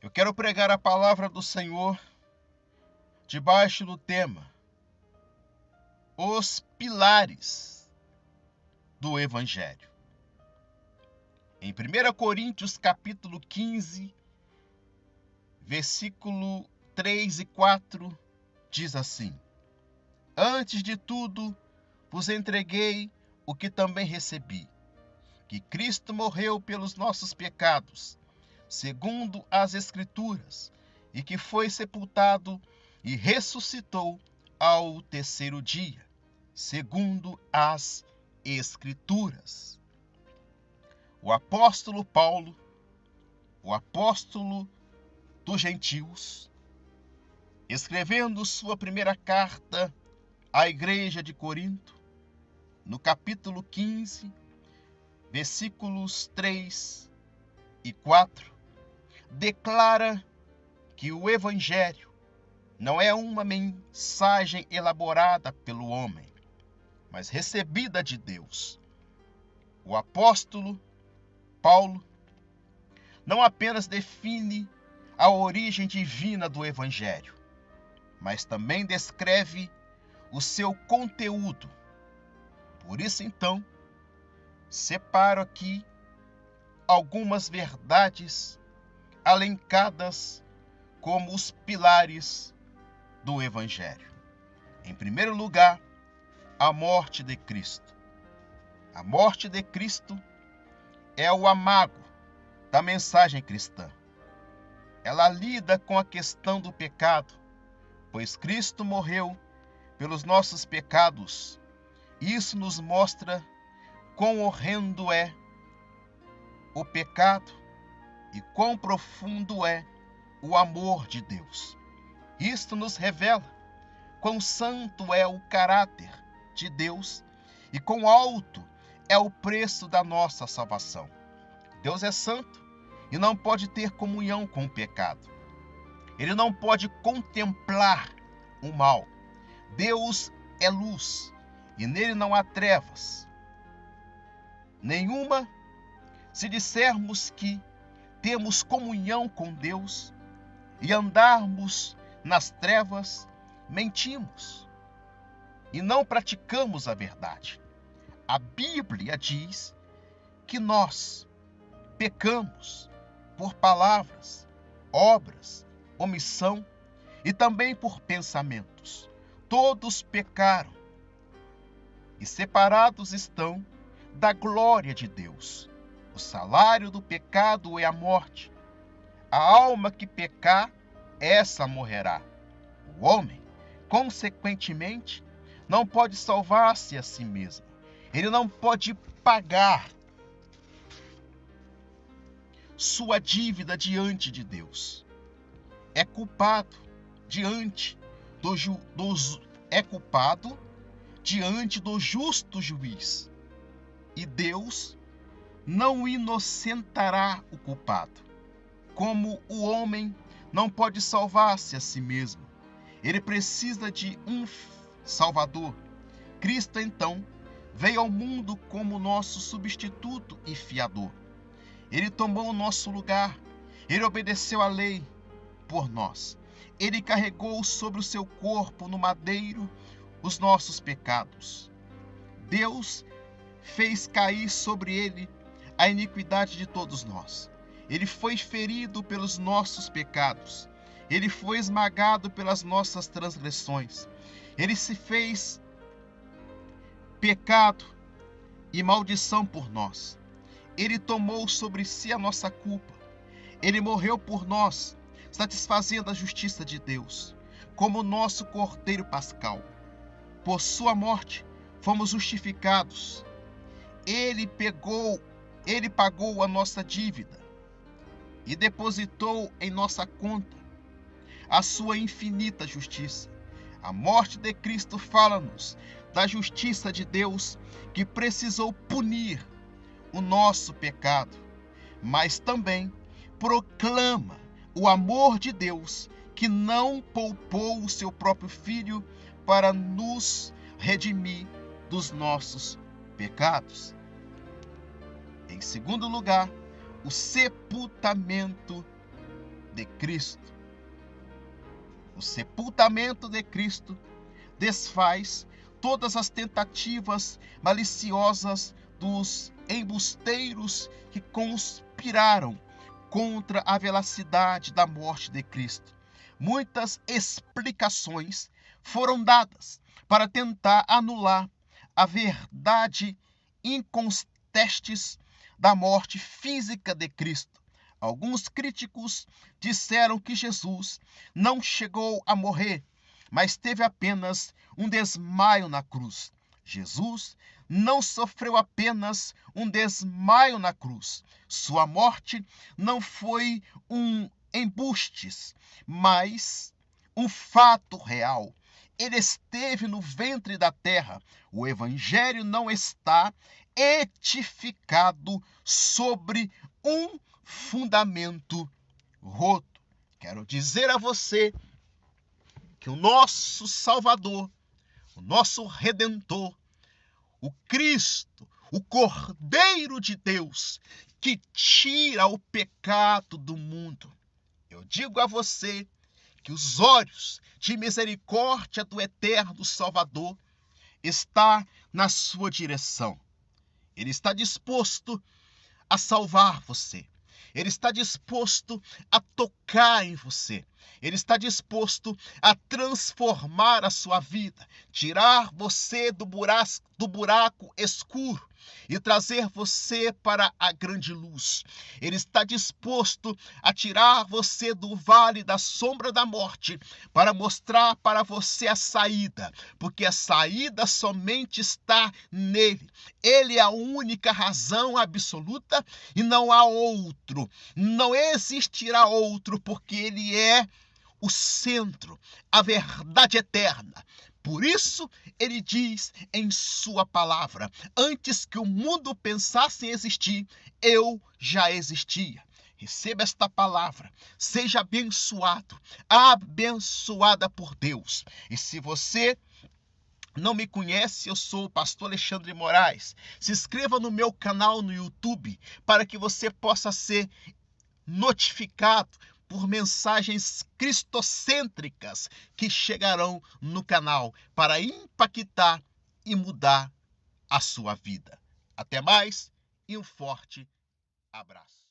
Eu quero pregar a palavra do Senhor debaixo do tema Os Pilares do Evangelho. Em 1 Coríntios capítulo 15, versículo 3 e 4, diz assim: Antes de tudo, vos entreguei o que também recebi, que Cristo morreu pelos nossos pecados, segundo as Escrituras, e que foi sepultado e ressuscitou ao terceiro dia, segundo as Escrituras. O apóstolo Paulo, o apóstolo dos gentios, escrevendo sua primeira carta à igreja de Corinto, no capítulo 15, versículos 3 e 4, declara que o Evangelho não é uma mensagem elaborada pelo homem, mas recebida de Deus. O apóstolo Paulo não apenas define a origem divina do Evangelho, mas também descreve o seu conteúdo. Por isso, então, separo aqui algumas verdades elencadas como os pilares do Evangelho. Em primeiro lugar, a morte de Cristo. A morte de Cristo é o amago da mensagem cristã. Ela lida com a questão do pecado, pois Cristo morreu pelos nossos pecados. Isso nos mostra quão horrendo é o pecado e quão profundo é o amor de Deus. Isto nos revela quão santo é o caráter de Deus e quão alto é o preço da nossa salvação. Deus é santo e não pode ter comunhão com o pecado. Ele não pode contemplar o mal. Deus é luz e nele não há trevas nenhuma. Se dissermos que temos comunhão com Deus e andarmos nas trevas, mentimos e não praticamos a verdade. A Bíblia diz que nós pecamos por palavras, obras, omissão e também por pensamentos. Todos pecaram e separados estão da glória de Deus. O salário do pecado é a morte. A alma que pecar, essa morrerá. O homem, consequentemente, não pode salvar-se a si mesmo. Ele não pode pagar sua dívida diante de Deus. É culpado diante do justo juiz. E Deus não inocentará o culpado. Como o homem não pode salvar-se a si mesmo, ele precisa de um Salvador. Cristo, então, veio ao mundo como nosso substituto e fiador. Ele tomou o nosso lugar. Ele obedeceu à lei por nós. Ele carregou sobre o seu corpo no madeiro os nossos pecados. Deus fez cair sobre ele a iniquidade de todos nós. Ele foi ferido pelos nossos pecados. Ele foi esmagado pelas nossas transgressões. Ele se fez pecado e maldição por nós. Ele tomou sobre si a nossa culpa. Ele morreu por nós, satisfazendo a justiça de Deus, como nosso Cordeiro Pascal. Por sua morte, fomos justificados. Ele pagou a nossa dívida e depositou em nossa conta a sua infinita justiça. A morte de Cristo fala-nos da justiça de Deus, que precisou punir o nosso pecado, mas também proclama o amor de Deus, que não poupou o seu próprio Filho para nos redimir dos nossos pecados. Em segundo lugar, o sepultamento de Cristo. O sepultamento de Cristo desfaz todas as tentativas maliciosas dos embusteiros que conspiraram contra a veracidade da morte de Cristo. Muitas explicações foram dadas para tentar anular a verdade incontestes da morte física de Cristo. Alguns críticos disseram que Jesus não chegou a morrer, mas teve apenas um desmaio na cruz. Jesus não sofreu apenas um desmaio na cruz. Sua morte não foi um embuste, mas um fato real. Ele esteve no ventre da terra. O evangelho não está edificado sobre um fundamento roto. Quero dizer a você que o nosso Salvador, o nosso Redentor, o Cristo, o Cordeiro de Deus, que tira o pecado do mundo. Eu digo a você que os olhos de misericórdia do eterno Salvador está na sua direção. Ele está disposto a salvar você. Ele está disposto a tocar em você. Ele está disposto a transformar a sua vida, tirar você do buraco escuro e trazer você para a grande luz. Ele está disposto a tirar você do vale da sombra da morte para mostrar para você a saída, porque a saída somente está nele. Ele é a única razão absoluta e não há outro. Não existirá outro, porque ele é o centro, a verdade eterna. Por isso, ele diz em sua palavra: antes que o mundo pensasse em existir, eu já existia. Receba esta palavra, seja abençoado, abençoada por Deus. E se você não me conhece, eu sou o pastor Alexandre Moraes. Se inscreva no meu canal no YouTube para que você possa ser notificado por mensagens cristocêntricas que chegarão no canal para impactar e mudar a sua vida. Até mais e um forte abraço.